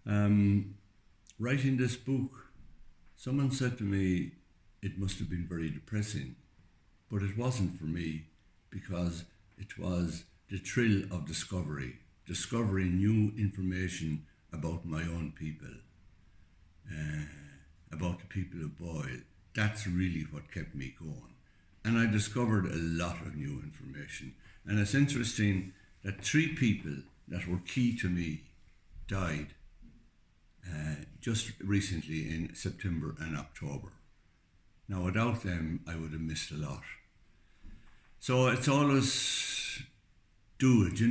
Writing this book, someone said to me it must have been very depressing, but it wasn't for me because it was the thrill of discovery, discovering new information about my own people, uh, about the people of Boyle. That's really what kept me going. And I discovered a lot of new information. And it's interesting that three people that were key to me died just recently in September and October. Now, without them, I would have missed a lot. So it's always do it,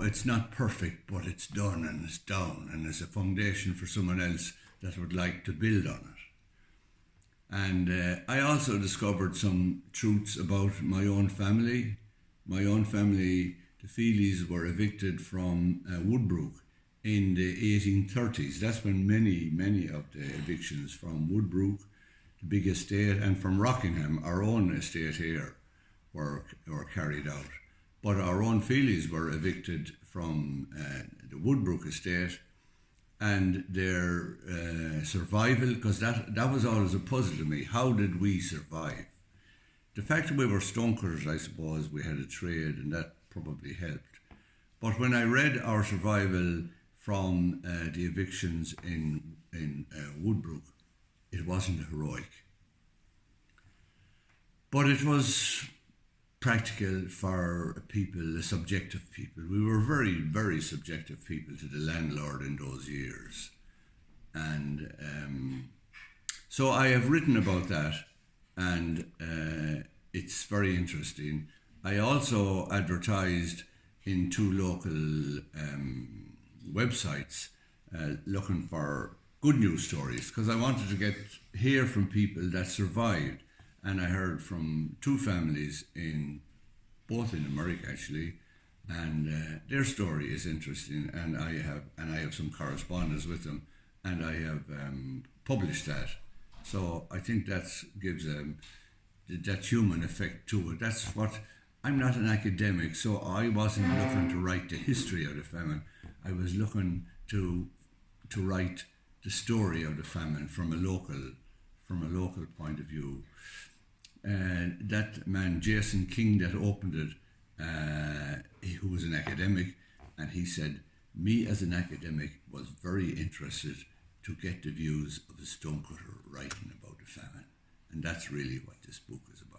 it's not perfect, but it's done and it's down and it's a foundation for someone else that would like to build on it. And I also discovered some truths about my own family. My own family, the Feelys, were evicted from Woodbrook in the 1830s. That's when many of the evictions from Woodbrook, the big estate, and from Rockingham, our own estate here, were carried out. But our own Feelys were evicted from the Woodbrook estate, and their survival, because that was always a puzzle to me. How did we survive? The fact that we were stonecutters, I suppose, we had a trade, and that probably helped. But when I read our survival from the evictions in Woodbrook, it wasn't heroic. But it was practical for people, subjective people. We were very, very subjective people to the landlord in those years. And so I have written about that, and it's very interesting. I also advertised in two local websites looking for good news stories because I wanted to hear from people that survived. And I heard from two families both in America actually, and their story is interesting. And I have some correspondence with them, and I have published that. So I think that gives that human effect to it. That's what I'm not an academic, so I wasn't looking to write the history of the famine. I was looking to write the story of the famine from a local point of view. That man, Jason King, that opened it, who was an academic, and he said, me as an academic was very interested to get the views of a stonecutter writing about the famine. And that's really what this book is about.